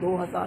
2000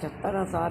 75,000